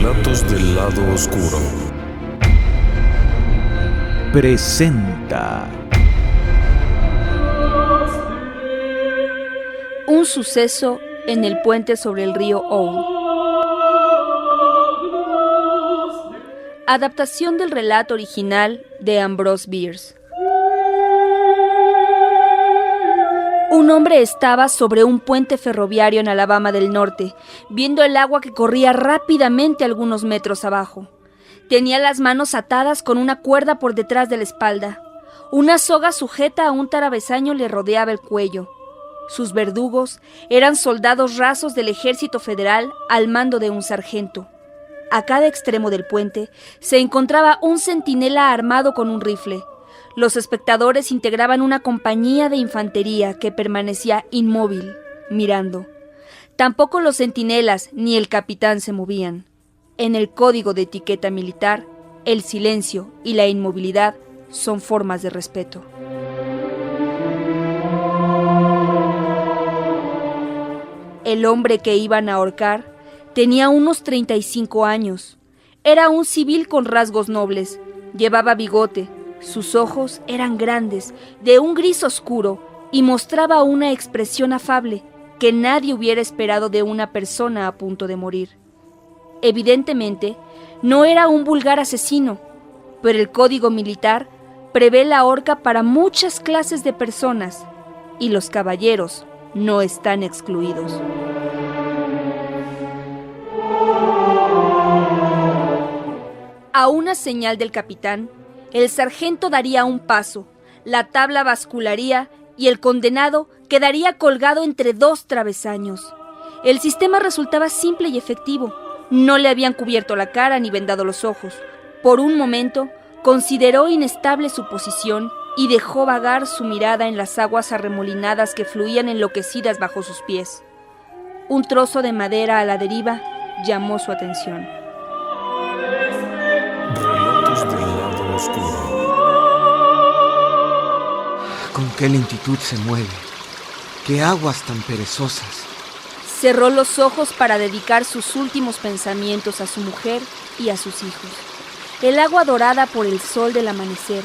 Relatos del lado oscuro presenta un suceso en el puente sobre el río Owl. Adaptación del relato original de Ambrose Bierce. Un hombre estaba sobre un puente ferroviario en Alabama del Norte, viendo el agua que corría rápidamente algunos metros abajo. Tenía las manos atadas con una cuerda por detrás de la espalda. Una soga sujeta a un travesaño le rodeaba el cuello. Sus verdugos eran soldados rasos del ejército federal al mando de un sargento. A cada extremo del puente se encontraba un centinela armado con un rifle. Los espectadores integraban una compañía de infantería que permanecía inmóvil, mirando. Tampoco los centinelas ni el capitán se movían. En el código de etiqueta militar, el silencio y la inmovilidad son formas de respeto. El hombre que iban a ahorcar tenía unos 35 años. Era un civil con rasgos nobles. Llevaba bigote. Sus ojos eran grandes, de un gris oscuro, y mostraba una expresión afable que nadie hubiera esperado de una persona a punto de morir. Evidentemente, no era un vulgar asesino, pero el código militar prevé la horca para muchas clases de personas, y los caballeros no están excluidos. A una señal del capitán, el sargento daría un paso, la tabla bascularía y el condenado quedaría colgado entre dos travesaños. El sistema resultaba simple y efectivo. No le habían cubierto la cara ni vendado los ojos. Por un momento, consideró inestable su posición y dejó vagar su mirada en las aguas arremolinadas que fluían enloquecidas bajo sus pies. Un trozo de madera a la deriva llamó su atención. Relatos del lado oscuro. Con qué lentitud se mueve. Qué aguas tan perezosas. Cerró los ojos para dedicar sus últimos pensamientos a su mujer y a sus hijos. El agua dorada por el sol del amanecer,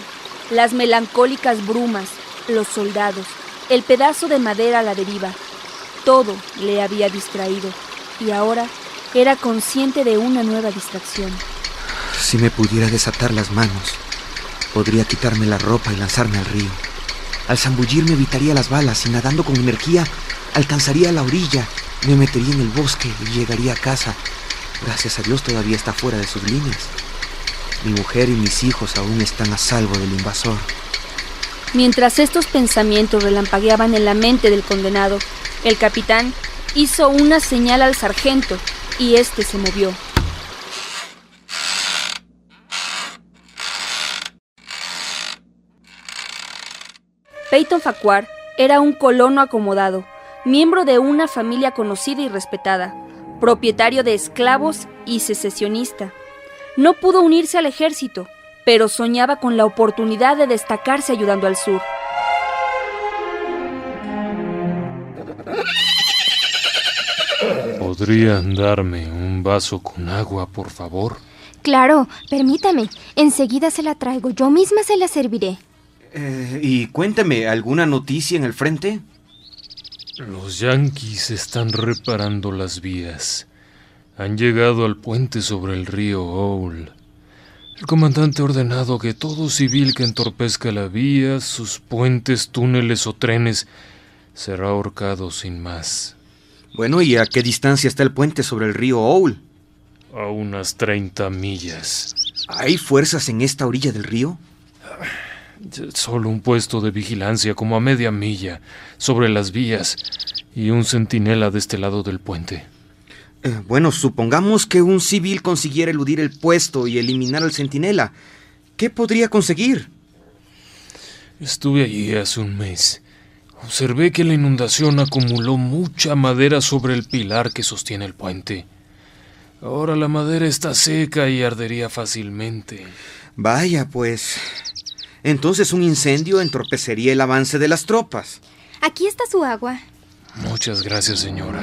las melancólicas brumas, los soldados, el pedazo de madera a la deriva, todo le había distraído y ahora era consciente de una nueva distracción. Si me pudiera desatar las manos, podría quitarme la ropa y lanzarme al río. Al zambullirme evitaría las balas y nadando con energía alcanzaría la orilla, me metería en el bosque y llegaría a casa. Gracias a Dios todavía está fuera de sus líneas. Mi mujer y mis hijos aún están a salvo del invasor. Mientras estos pensamientos relampagueaban en la mente del condenado, el capitán hizo una señal al sargento y éste se movió. Peyton Farquhar era un colono acomodado, miembro de una familia conocida y respetada, propietario de esclavos y secesionista. No pudo unirse al ejército, pero soñaba con la oportunidad de destacarse ayudando al sur. ¿Podrían darme un vaso con agua, por favor? Claro, permítame. Enseguida se la traigo. Yo misma se la serviré. Y cuénteme, ¿alguna noticia en el frente? Los yanquis están reparando las vías. Han llegado al puente sobre el río Owl. El comandante ha ordenado que todo civil que entorpezca la vía, sus puentes, túneles o trenes, será ahorcado sin más. Bueno, ¿y a qué distancia está el puente sobre el río Owl? A unas 30 millas. ¿Hay fuerzas en esta orilla del río? Solo un puesto de vigilancia como a media milla sobre las vías y un centinela de este lado del puente. Bueno, supongamos que un civil consiguiera eludir el puesto y eliminar al centinela. ¿Qué podría conseguir? Estuve allí hace un mes. Observé que la inundación acumuló mucha madera sobre el pilar que sostiene el puente. Ahora la madera está seca y ardería fácilmente. Vaya, pues. Entonces un incendio entorpecería el avance de las tropas. Aquí está su agua. Muchas gracias, señora.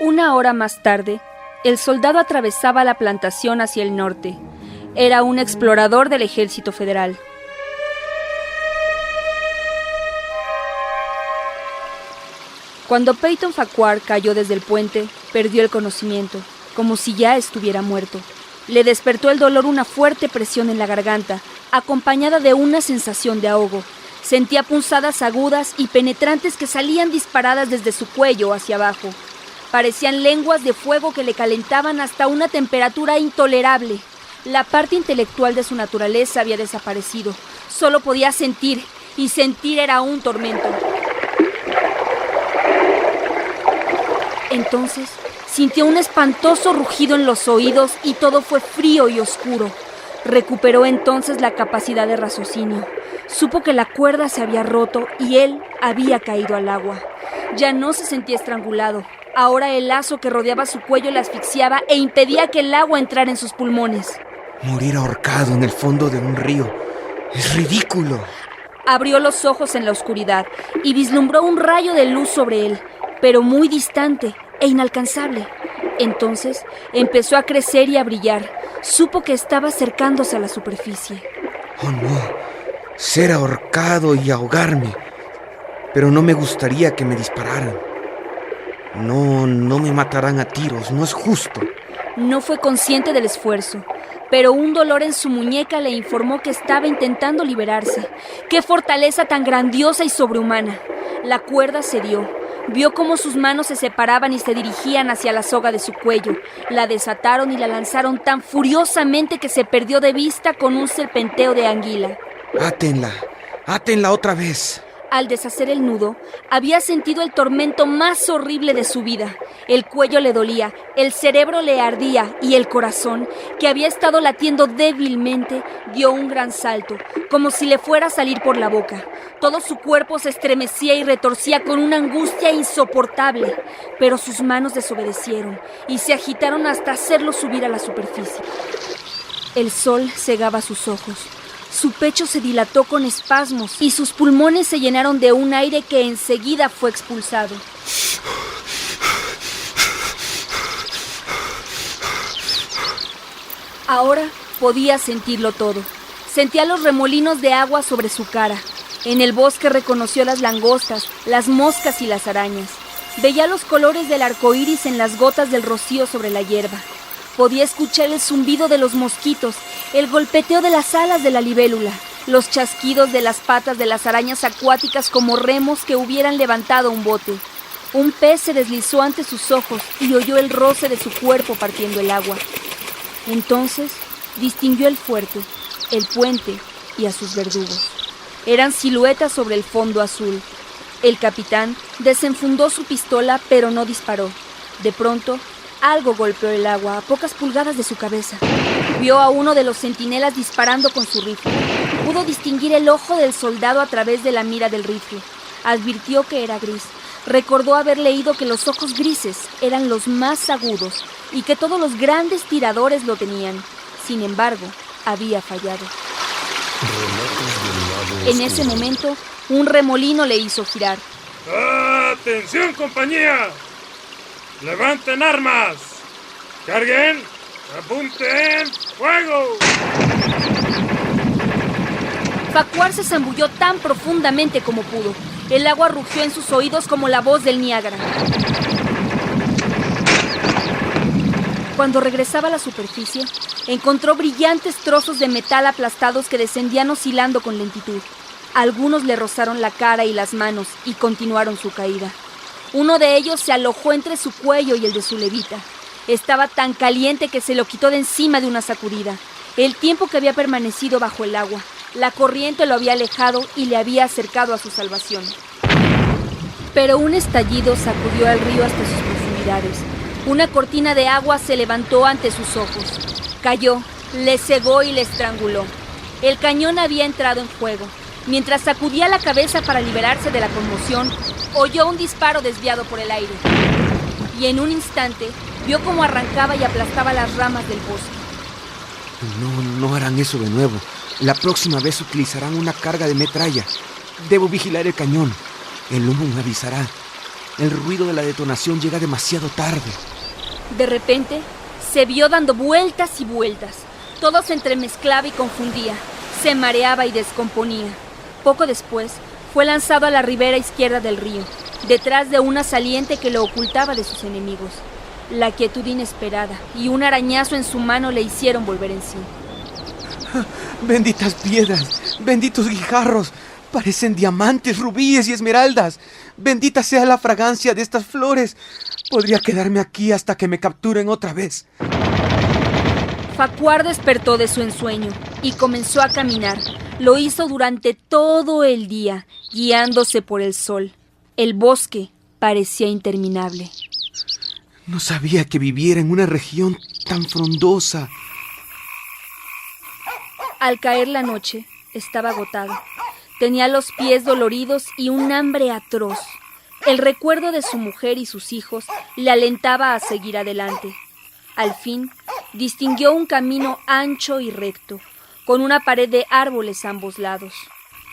Una hora más tarde, el soldado atravesaba la plantación hacia el norte. Era un explorador del ejército federal. Cuando Peyton Farquhar cayó desde el puente, perdió el conocimiento, como si ya estuviera muerto. Le despertó el dolor una fuerte presión en la garganta, acompañada de una sensación de ahogo. Sentía punzadas agudas y penetrantes que salían disparadas desde su cuello hacia abajo. Parecían lenguas de fuego que le calentaban hasta una temperatura intolerable. La parte intelectual de su naturaleza había desaparecido. Solo podía sentir, y sentir era un tormento. Entonces, sintió un espantoso rugido en los oídos y todo fue frío y oscuro. Recuperó entonces la capacidad de raciocinio. Supo que la cuerda se había roto y él había caído al agua. Ya no se sentía estrangulado. Ahora el lazo que rodeaba su cuello le asfixiaba e impedía que el agua entrara en sus pulmones. Morir ahorcado en el fondo de un río. ¡Es ridículo! Abrió los ojos en la oscuridad y vislumbró un rayo de luz sobre él, pero muy distante e inalcanzable. Entonces empezó a crecer y a brillar. Supo que estaba acercándose a la superficie. ¡Oh, no! Ser ahorcado y ahogarme. Pero no me gustaría que me dispararan. No me matarán a tiros, no es justo. No fue consciente del esfuerzo, pero un dolor en su muñeca le informó que estaba intentando liberarse. ¡Qué fortaleza tan grandiosa y sobrehumana! La cuerda cedió. Vio cómo sus manos se separaban y se dirigían hacia la soga de su cuello. La desataron y la lanzaron tan furiosamente que se perdió de vista con un serpenteo de anguila. ¡Átenla otra vez! Al deshacer el nudo, había sentido el tormento más horrible de su vida. El cuello le dolía, el cerebro le ardía y el corazón, que había estado latiendo débilmente, dio un gran salto, como si le fuera a salir por la boca. Todo su cuerpo se estremecía y retorcía con una angustia insoportable, pero sus manos desobedecieron y se agitaron hasta hacerlo subir a la superficie. El sol cegaba sus ojos. Su pecho se dilató con espasmos y sus pulmones se llenaron de un aire que enseguida fue expulsado. Ahora podía sentirlo todo. Sentía los remolinos de agua sobre su cara. En el bosque reconoció las langostas, las moscas y las arañas. Veía los colores del arco iris en las gotas del rocío sobre la hierba. Podía escuchar el zumbido de los mosquitos, el golpeteo de las alas de la libélula, los chasquidos de las patas de las arañas acuáticas como remos que hubieran levantado un bote. Un pez se deslizó ante sus ojos y oyó el roce de su cuerpo partiendo el agua. Entonces distinguió el fuerte, el puente y a sus verdugos. Eran siluetas sobre el fondo azul. El capitán desenfundó su pistola, pero no disparó. De pronto, algo golpeó el agua a pocas pulgadas de su cabeza. Vio a uno de los centinelas disparando con su rifle. Pudo distinguir el ojo del soldado a través de la mira del rifle. Advirtió que era gris. Recordó haber leído que los ojos grises eran los más agudos y que todos los grandes tiradores lo tenían. Sin embargo, había fallado. En ese momento, un remolino le hizo girar. ¡Atención, compañía! ¡Levanten armas! ¡Carguen! ¡Apunten! ¡Fuego! Farquhar se zambulló tan profundamente como pudo. El agua rugió en sus oídos como la voz del Niágara. Cuando regresaba a la superficie, encontró brillantes trozos de metal aplastados que descendían oscilando con lentitud. Algunos le rozaron la cara y las manos y continuaron su caída. Uno de ellos se alojó entre su cuello y el de su levita. Estaba tan caliente que se lo quitó de encima de una sacudida. El tiempo que había permanecido bajo el agua, la corriente lo había alejado y le había acercado a su salvación. Pero un estallido sacudió al río hasta sus profundidades. Una cortina de agua se levantó ante sus ojos. Cayó, le cegó y le estranguló. El cañón había entrado en fuego. Mientras sacudía la cabeza para liberarse de la conmoción, oyó un disparo desviado por el aire. Y en un instante, vio cómo arrancaba y aplastaba las ramas del bosque. No harán eso de nuevo. La próxima vez utilizarán una carga de metralla. Debo vigilar el cañón. El humo me avisará. El ruido de la detonación llega demasiado tarde. De repente, se vio dando vueltas y vueltas. Todo se entremezclaba y confundía. Se mareaba y descomponía. Poco después, fue lanzado a la ribera izquierda del río, detrás de una saliente que lo ocultaba de sus enemigos. La quietud inesperada y un arañazo en su mano le hicieron volver en sí. Benditas piedras, benditos guijarros, parecen diamantes, rubíes y esmeraldas. Bendita sea la fragancia de estas flores. Podría quedarme aquí hasta que me capturen otra vez. Farquhar despertó de su ensueño y comenzó a caminar. Lo hizo durante todo el día, guiándose por el sol. El bosque parecía interminable. No sabía que viviera en una región tan frondosa. Al caer la noche, estaba agotado. Tenía los pies doloridos y un hambre atroz. El recuerdo de su mujer y sus hijos le alentaba a seguir adelante. Al fin, distinguió un camino ancho y recto, con una pared de árboles a ambos lados.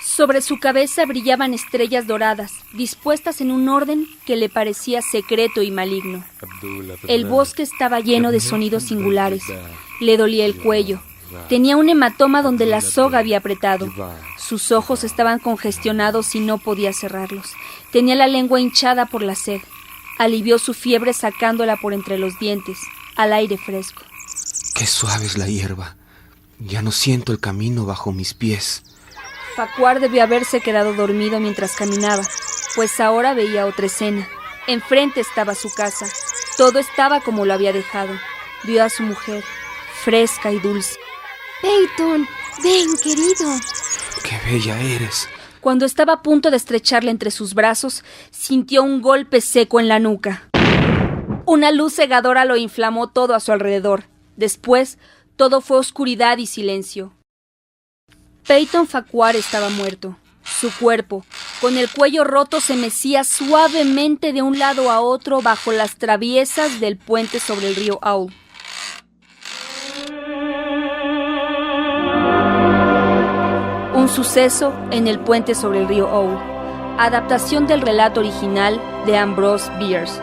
Sobre su cabeza brillaban estrellas doradas, dispuestas en un orden que le parecía secreto y maligno. El bosque estaba lleno de sonidos singulares. Le dolía el cuello. Tenía un hematoma donde la soga había apretado. Sus ojos estaban congestionados y no podía cerrarlos. Tenía la lengua hinchada por la sed. Alivió su fiebre sacándola por entre los dientes, al aire fresco. Qué suave es la hierba. Ya no siento el camino bajo mis pies. Farquhar debió haberse quedado dormido mientras caminaba, pues ahora veía otra escena. Enfrente estaba su casa. Todo estaba como lo había dejado. Vio a su mujer, fresca y dulce. Peyton, ven, querido. ¡Qué bella eres! Cuando estaba a punto de estrecharla entre sus brazos, sintió un golpe seco en la nuca. Una luz cegadora lo inflamó todo a su alrededor. Después, todo fue oscuridad y silencio. Peyton Farquhar estaba muerto. Su cuerpo, con el cuello roto, se mecía suavemente de un lado a otro bajo las traviesas del puente sobre el río Owl. Un suceso en el puente sobre el río Owl. Adaptación del relato original de Ambrose Bierce.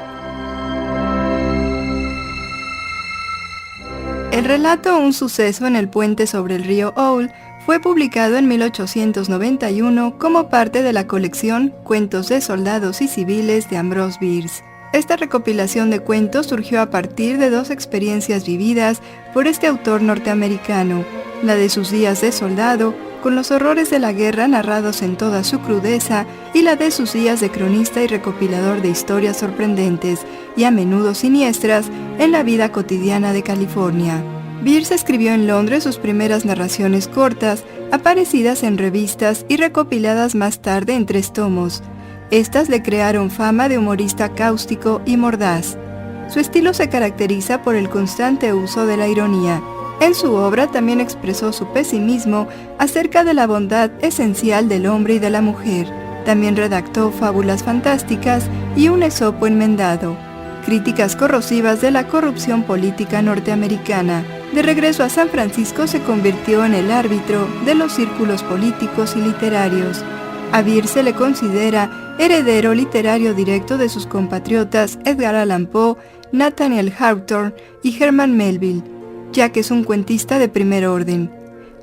El relato Un suceso en el puente sobre el río Owl fue publicado en 1891 como parte de la colección Cuentos de soldados y civiles de Ambrose Bierce. Esta recopilación de cuentos surgió a partir de dos experiencias vividas por este autor norteamericano, la de sus días de soldado, con los horrores de la guerra narrados en toda su crudeza, y la de sus días de cronista y recopilador de historias sorprendentes y a menudo siniestras en la vida cotidiana de California. Bierce escribió en Londres sus primeras narraciones cortas, aparecidas en revistas y recopiladas más tarde en 3 tomos. Estas le crearon fama de humorista cáustico y mordaz. Su estilo se caracteriza por el constante uso de la ironía. En su obra también expresó su pesimismo acerca de la bondad esencial del hombre y de la mujer. También redactó fábulas fantásticas y un Esopo enmendado, críticas corrosivas de la corrupción política norteamericana. De regreso a San Francisco se convirtió en el árbitro de los círculos políticos y literarios. A Bierce se le considera heredero literario directo de sus compatriotas Edgar Allan Poe, Nathaniel Hawthorne y Herman Melville, ya que es un cuentista de primer orden.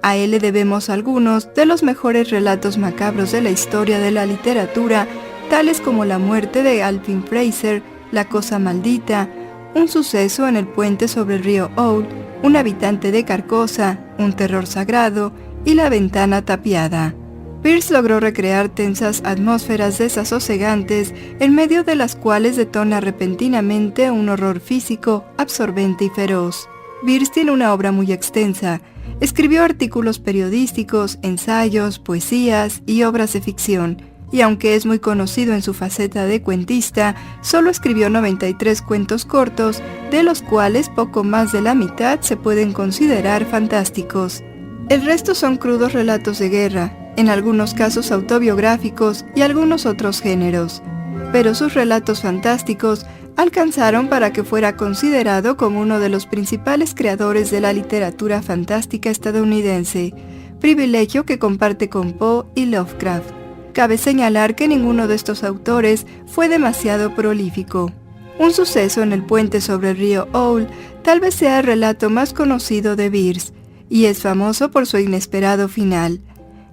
A él le debemos algunos de los mejores relatos macabros de la historia de la literatura, tales como la muerte de Alvin Fraser, La cosa maldita, Un suceso en el puente sobre el río Owl, Un habitante de Carcosa, Un terror sagrado y La ventana tapiada. Bierce logró recrear tensas atmósferas desasosegantes en medio de las cuales detona repentinamente un horror físico, absorbente y feroz. Bierce tiene una obra muy extensa. Escribió artículos periodísticos, ensayos, poesías y obras de ficción, y aunque es muy conocido en su faceta de cuentista, solo escribió 93 cuentos cortos, de los cuales poco más de la mitad se pueden considerar fantásticos. El resto son crudos relatos de guerra, en algunos casos autobiográficos y algunos otros géneros, pero sus relatos fantásticos alcanzaron para que fuera considerado como uno de los principales creadores de la literatura fantástica estadounidense, privilegio que comparte con Poe y Lovecraft. Cabe señalar que ninguno de estos autores fue demasiado prolífico. Un suceso en el puente sobre el río Owl tal vez sea el relato más conocido de Bierce, y es famoso por su inesperado final.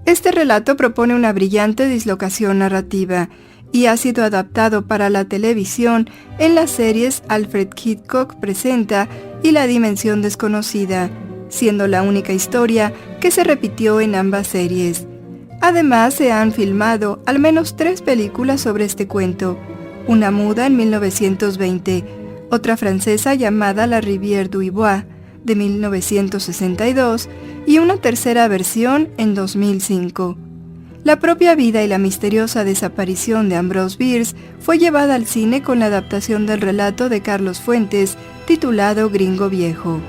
Este relato propone una brillante dislocación narrativa, y ha sido adaptado para la televisión en las series Alfred Hitchcock Presenta y La Dimensión Desconocida, siendo la única historia que se repitió en ambas series. Además, se han filmado al menos 3 películas sobre este cuento, una muda en 1920, otra francesa llamada La Rivière du Ivoire, de 1962, y una tercera versión en 2005. La propia vida y la misteriosa desaparición de Ambrose Bierce fue llevada al cine con la adaptación del relato de Carlos Fuentes, titulado Gringo Viejo.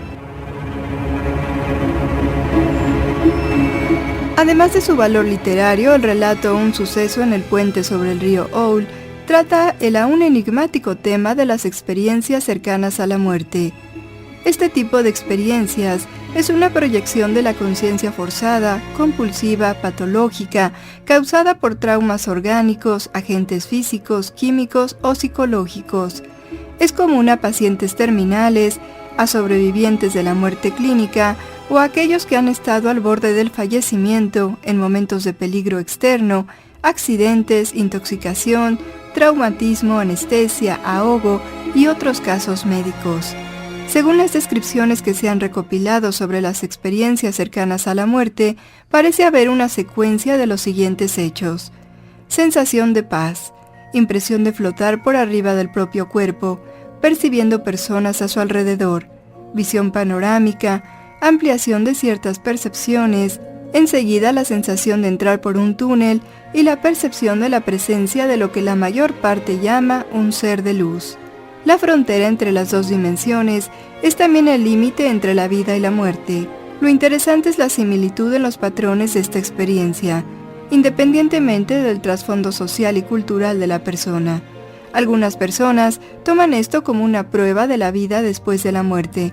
Además de su valor literario, el relato Un suceso en el puente sobre el río Owl trata el aún enigmático tema de las experiencias cercanas a la muerte. Este tipo de experiencias es una proyección de la conciencia forzada, compulsiva, patológica, causada por traumas orgánicos, agentes físicos, químicos o psicológicos. Es común a pacientes terminales, a sobrevivientes de la muerte clínica o a aquellos que han estado al borde del fallecimiento en momentos de peligro externo, accidentes, intoxicación, traumatismo, anestesia, ahogo y otros casos médicos. Según las descripciones que se han recopilado sobre las experiencias cercanas a la muerte, parece haber una secuencia de los siguientes hechos: sensación de paz, impresión de flotar por arriba del propio cuerpo, percibiendo personas a su alrededor, visión panorámica, ampliación de ciertas percepciones, enseguida la sensación de entrar por un túnel y la percepción de la presencia de lo que la mayor parte llama un ser de luz. La frontera entre las dos dimensiones es también el límite entre la vida y la muerte. Lo interesante es la similitud en los patrones de esta experiencia, independientemente del trasfondo social y cultural de la persona. Algunas personas toman esto como una prueba de la vida después de la muerte,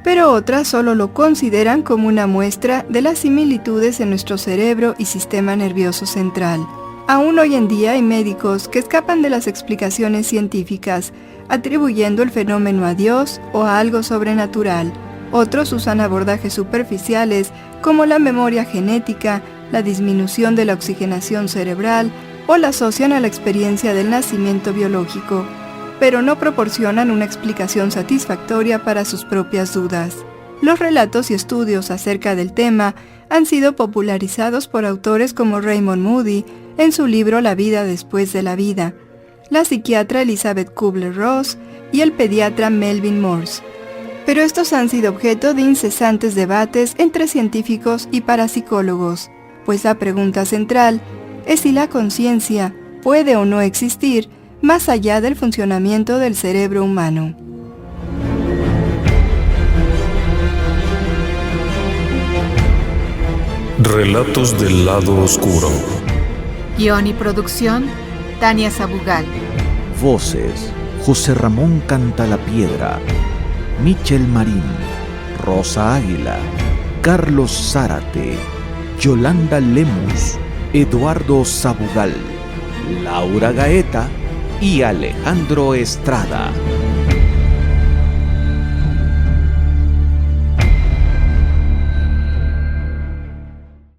pero otras solo lo consideran como una muestra de las similitudes en nuestro cerebro y sistema nervioso central. Aún hoy en día hay médicos que escapan de las explicaciones científicas, atribuyendo el fenómeno a Dios o a algo sobrenatural. Otros usan abordajes superficiales como la memoria genética, la disminución de la oxigenación cerebral o la asocian a la experiencia del nacimiento biológico, pero no proporcionan una explicación satisfactoria para sus propias dudas. Los relatos y estudios acerca del tema han sido popularizados por autores como Raymond Moody en su libro La vida después de la vida, la psiquiatra Elizabeth Kubler-Ross y el pediatra Melvin Morse. Pero estos han sido objeto de incesantes debates entre científicos y parapsicólogos, pues la pregunta central es si la conciencia puede o no existir más allá del funcionamiento del cerebro humano. Relatos del lado oscuro. Guión y producción, Tania Sabugal. Voces: José Ramón Cantalapiedra, Michel Marín, Rosa Águila, Carlos Zárate, Yolanda Lemus, Eduardo Sabugal, Laura Gaeta y Alejandro Estrada.